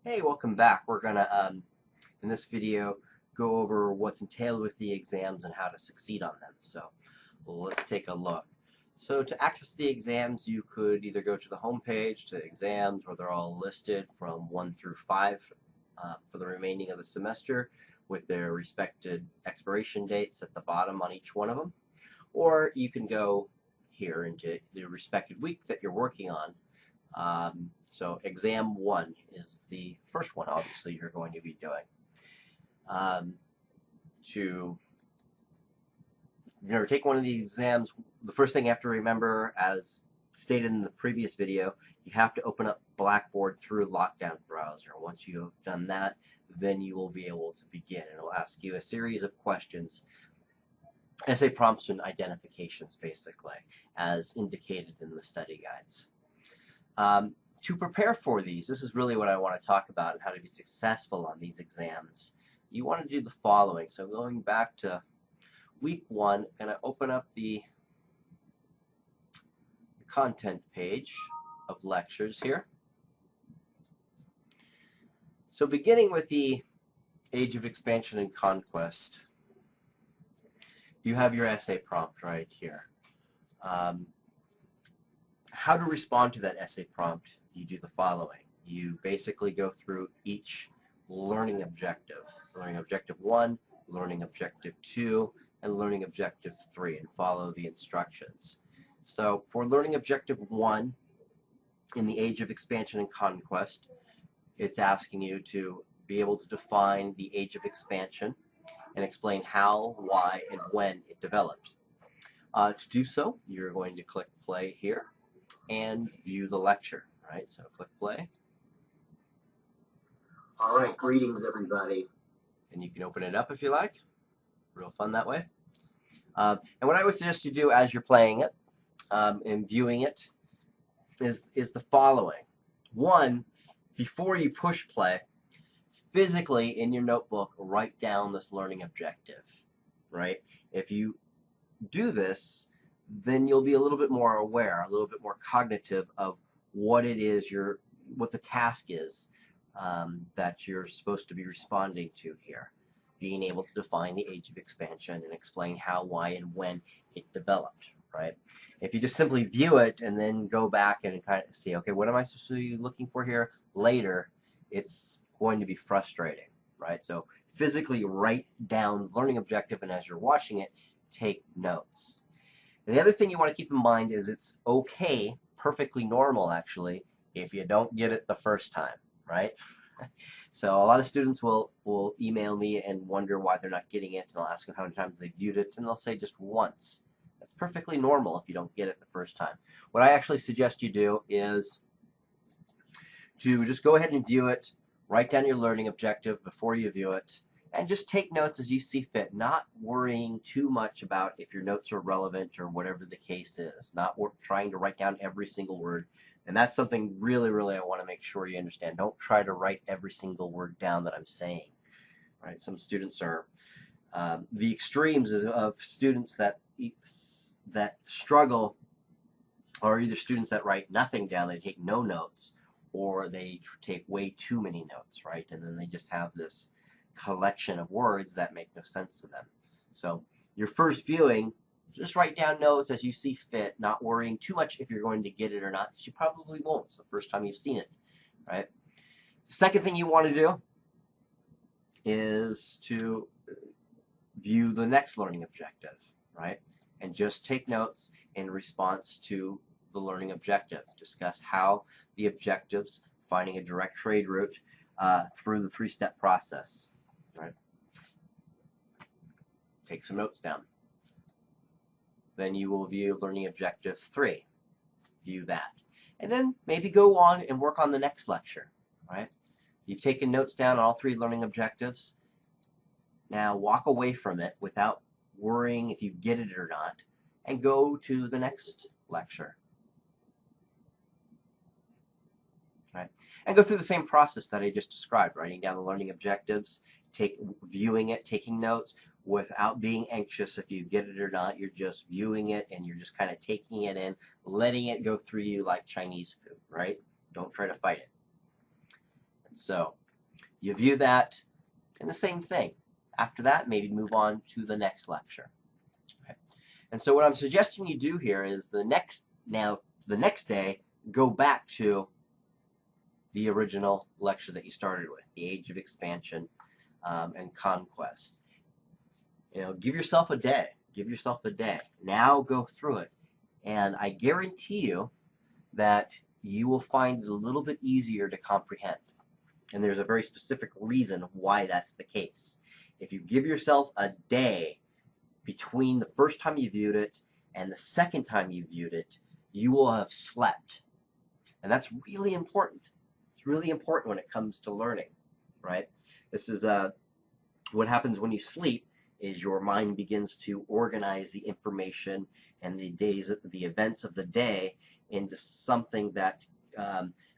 Hey, welcome back. We're gonna, in this video, go over what's entailed with the exams and how to succeed on them. So let's take a look. So to access the exams, you could either go to the home page to exams, where they're all listed from 1 through 5 for the remaining of the semester, with their respected expiration dates at the bottom on each one of them. Or you can go here into the respected week that you're working on. So exam 1 is the first one, obviously, you're going to be doing. To take one of the exams, the first thing you have to remember, as stated in the previous video, you have to open up Blackboard through Lockdown Browser. Once you have done that, then you will be able to begin. It'll ask you a series of questions, essay prompts and identifications, basically, as indicated in the study guides. To prepare for these, this is really what I want to talk about and how to be successful on these exams. You want to do the following. So going back to week 1, I'm going to open up the content page of lectures here. So beginning with the Age of Expansion and Conquest, you have your essay prompt right here. How to respond to that essay prompt, you do the following. You basically go through each learning objective. So learning objective 1, learning objective 2, and learning objective 3, and follow the instructions. So for learning objective 1, in the Age of Expansion and Conquest, it's asking you to be able to define the Age of Expansion and explain how, why, and when it developed. To do so, you're going to click play here and view the lecture, right? So click play. All right, greetings everybody. And you can open it up if you like. Real fun that way. And what I would suggest you do as you're playing it and viewing it is the following. 1, before you push play, physically in your notebook, write down this learning objective, right? If you do this, then you'll be a little bit more aware, a little bit more cognitive of what it is what the task is that you're supposed to be responding to here. Being able to define the Age of Expansion and explain how, why, and when it developed, right? If you just simply view it and then go back and kind of see, okay, what am I supposed to be looking for here later, it's going to be frustrating, right? So physically write down the learning objective, and as you're watching it, take notes. And the other thing you want to keep in mind is it's okay, perfectly normal actually, if you don't get it the first time, right? So a lot of students will email me and wonder why they're not getting it, and I'll ask them how many times they viewed it, and they'll say just once. That's perfectly normal if you don't get it the first time. What I actually suggest you do is to just go ahead and view it, write down your learning objective before you view it, and just take notes as you see fit, not worrying too much about if your notes are relevant or whatever the case is, not trying to write down every single word. And that's something really, really I want to make sure you understand. Don't try to write every single word down that I'm saying. Right? Some students are the extremes of students that struggle are either students that write nothing down, they take no notes, or they take way too many notes, right? And then they just have this collection of words that make no sense to them. So your first viewing, just write down notes as you see fit, not worrying too much if you're going to get it or not, because you probably won't. It's the first time you've seen it, right? The second thing you want to do is to view the next learning objective, right? And just take notes in response to the learning objective. Discuss how the objectives, finding a direct trade route through the 3-step process, right? Take some notes down. Then you will view learning objective 3. View that. And then maybe go on and work on the next lecture, right? You've taken notes down on all 3 learning objectives. Now walk away from it without worrying if you get it or not, and go to the next lecture. Right? And go through the same process that I just described, writing down the learning objectives, viewing it, taking notes, without being anxious if you get it or not. You're just viewing it and you're just kind of taking it in, letting it go through you like Chinese food, right? Don't try to fight it. so you view that, and the same thing. After that, maybe move on to the next lecture. Okay. And so what I'm suggesting you do here is the next day, go back to the original lecture that you started with, the Age of Expansion and Conquest. Give yourself a day. Give yourself a day. Now go through it. And I guarantee you that you will find it a little bit easier to comprehend. And there's a very specific reason why that's the case. If you give yourself a day between the first time you viewed it and the second time you viewed it, you will have slept. And that's really important. It's really important when it comes to learning, right? This is what happens when you sleep is your mind begins to organize the information and the events of the day into something that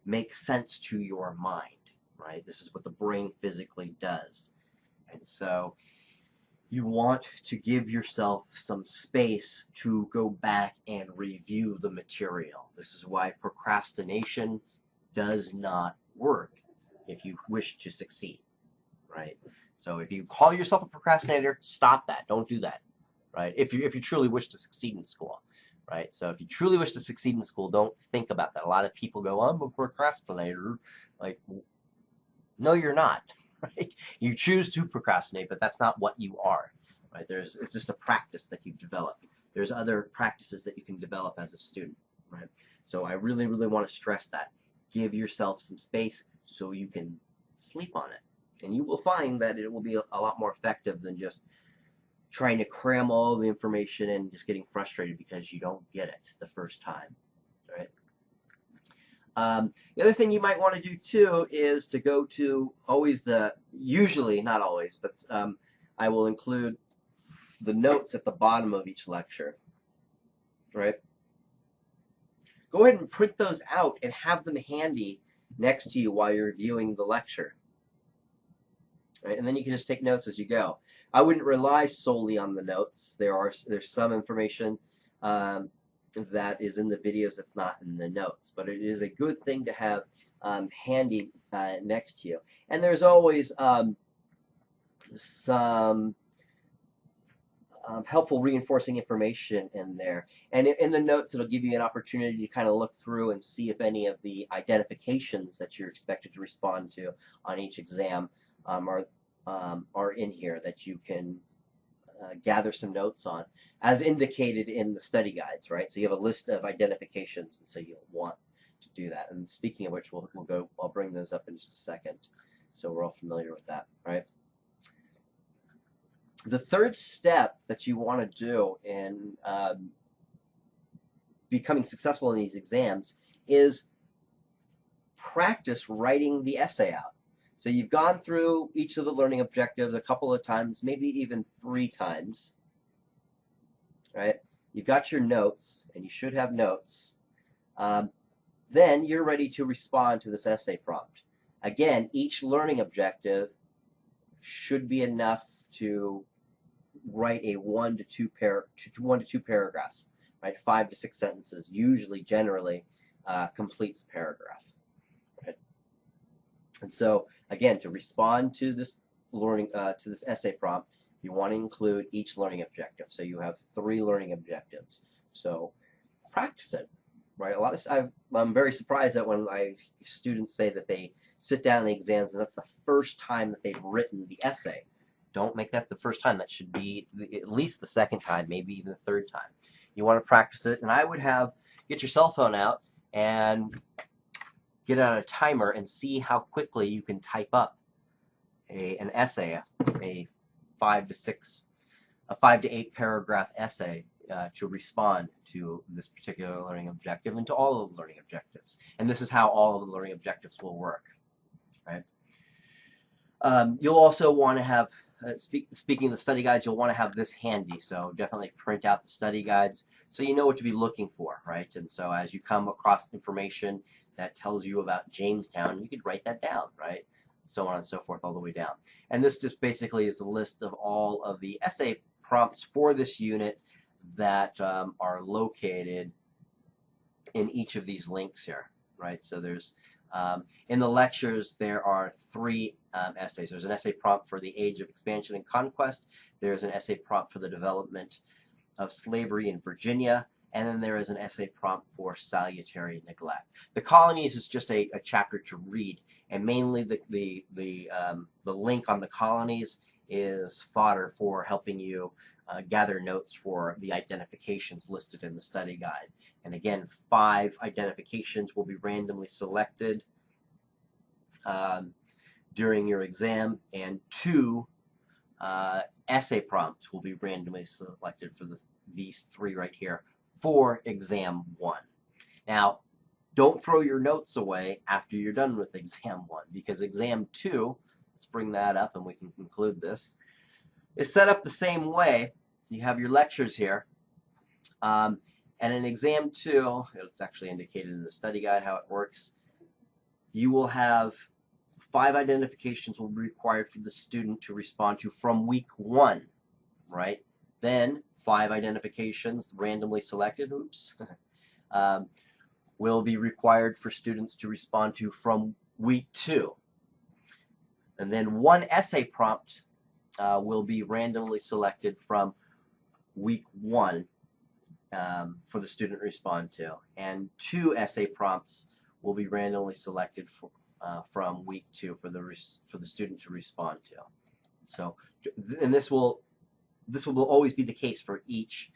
makes sense to your mind, right? This is what the brain physically does. And so you want to give yourself some space to go back and review the material. This is why procrastination does not work if you wish to succeed, right? So if you call yourself a procrastinator, stop that. Don't do that, right? If you truly wish to succeed in school, right? So if you truly wish to succeed in school, don't think about that. A lot of people go, I'm a procrastinator. Like, no, you're not. Right? You choose to procrastinate, but that's not what you are. Right? It's just a practice that you've developed. There's other practices that you can develop as a student. Right? So I really, really want to stress that. Give yourself some space so you can sleep on it. And you will find that it will be a lot more effective than just trying to cram all the information and just getting frustrated because you don't get it the first time. Right? The other thing you might want to do too is to go to usually, not always, but I will include the notes at the bottom of each lecture, right? Go ahead and print those out and have them handy next to you while you're viewing the lecture, right? And then you can just take notes as you go. I wouldn't rely solely on the notes. There's some information that is in the videos that's not in the notes, but it is a good thing to have handy next to you. And there's always some helpful reinforcing information in there. And in the notes, it'll give you an opportunity to kind of look through and see if any of the identifications that you're expected to respond to on each exam are in here that you can gather some notes on, as indicated in the study guides, right? So you have a list of identifications, and so you'll want to do that. And speaking of which, I'll bring those up in just a second, so we're all familiar with that, right? The third step that you want to do in becoming successful in these exams is practice writing the essay out. So you've gone through each of the learning objectives a couple of times, maybe even 3 times, right? You've got your notes, and you should have notes. Then you're ready to respond to this essay prompt. Again, each learning objective should be enough to write a 1 to 2 paragraphs, right? 5 to 6 sentences, generally completes a paragraph. And so, again, to respond to this this essay prompt, you want to include each learning objective. So you have 3 learning objectives. So practice it, right? I'm very surprised that when students say that they sit down in the exams and that's the first time that they've written the essay. Don't make that the first time. That should be at least the second time, maybe even the 3rd time. You want to practice it, and I would get your cell phone out and get on a timer and see how quickly you can type up an essay, a 5 to 8 paragraph essay to respond to this particular learning objective and to all of the learning objectives. And this is how all of the learning objectives will work, right? You'll also want to have, speaking of the study guides, you'll want to have this handy. So definitely print out the study guides so you know what to be looking for, right? And so as you come across information that tells you about Jamestown, you could write that down, right? So on and so forth all the way down. And this just basically is a list of all of the essay prompts for this unit that are located in each of these links here, right? So there's In the lectures, there are 3 essays. There's an essay prompt for the age of expansion and conquest. There's an essay prompt for the development of slavery in Virginia. And then there is an essay prompt for salutary neglect. The colonies is just a chapter to read, and mainly the link on the colonies is fodder for helping you gather notes for the identifications listed in the study guide. And again, 5 identifications will be randomly selected during your exam, and 2 essay prompts will be randomly selected for these 3 right here for exam 1. Now, don't throw your notes away after you're done with exam 1, because exam 2, let's bring that up and we can conclude this, is set up the same way. You have your lectures here, and in exam 2, it's actually indicated in the study guide how it works. You will have 5 identifications will be required for the student to respond to from week 1, right? Then 5 identifications randomly selected, will be required for students to respond to from week 2. And then 1 essay prompt will be randomly selected from week 1 for the student to respond to. And 2 essay prompts will be randomly selected from week 2 for the student to respond to. So, and this will always be the case for each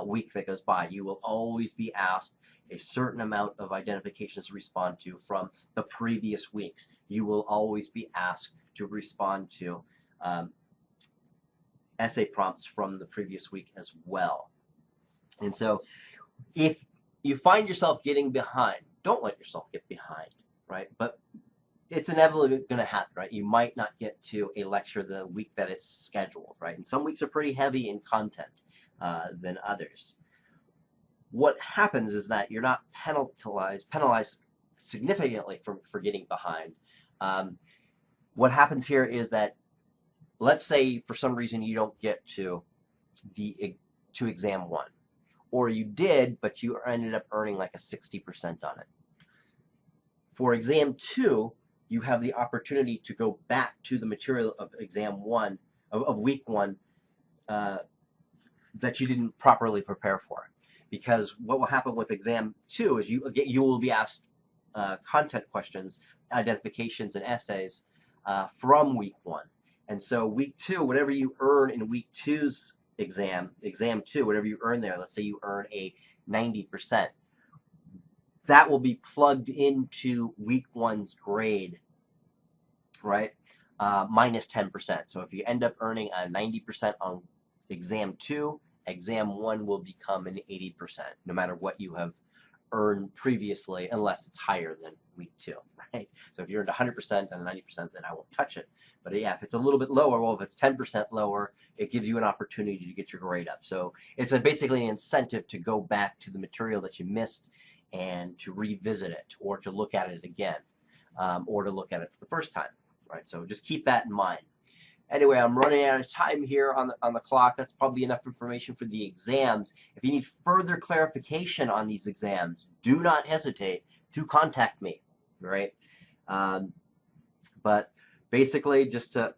week that goes by. You will always be asked a certain amount of identifications to respond to from the previous weeks. You will always be asked to respond to essay prompts from the previous week as well. And so if you find yourself getting behind, don't let yourself get behind, right? But it's inevitably going to happen, right? You might not get to a lecture the week that it's scheduled, right? And some weeks are pretty heavy in content than others. What happens is that you're not penalized significantly for getting behind. What happens here is that, let's say for some reason you don't get to exam 1, or you did, but you ended up earning like a 60% on it. For exam 2, you have the opportunity to go back to the material of exam 1 of week 1 that you didn't properly prepare for, because what will happen with exam 2 is you will be asked content questions, identifications, and essays from week 1, and so week 2, whatever you earn in week 2's exam 2, whatever you earn there, let's say you earn a 90%. That will be plugged into week 1's grade, right? Minus 10%. So if you end up earning a 90% on exam 2, exam 1 will become an 80%, no matter what you have earned previously, unless it's higher than week 2, right? So if you earned 100% and 90%, then I won't touch it. But yeah, if it's a little bit lower, well, if it's 10% lower, it gives you an opportunity to get your grade up. So it's basically an incentive to go back to the material that you missed and to revisit it, or to look at it again, or to look at it for the first time, right? So just keep that in mind. Anyway, I'm running out of time here on the clock. That's probably enough information for the exams. If you need further clarification on these exams, do not hesitate to contact me, right? But basically, just to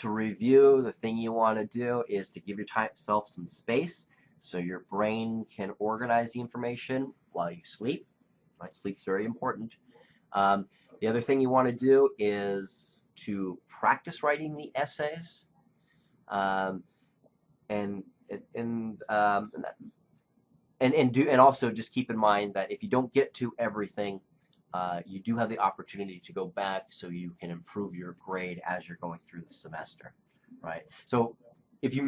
review, the thing you want to do is to give yourself some space so your brain can organize the information while you sleep. Right? Sleep's very important. The other thing you want to do is to practice writing the essays, and also just keep in mind that if you don't get to everything, you do have the opportunity to go back so you can improve your grade as you're going through the semester, right? So if you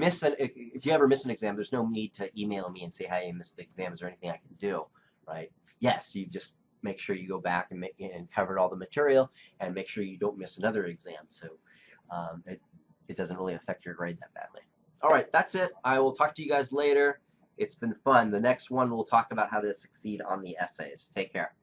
ever miss an exam, there's no need to email me and say, "Hey, I missed the exam. Is there anything I can do?" Right? Yes, you just make sure you go back and covered all the material, and make sure you don't miss another exam, so it doesn't really affect your grade that badly. All right, that's it. I will talk to you guys later. It's been fun. The next one we'll talk about how to succeed on the essays. Take care.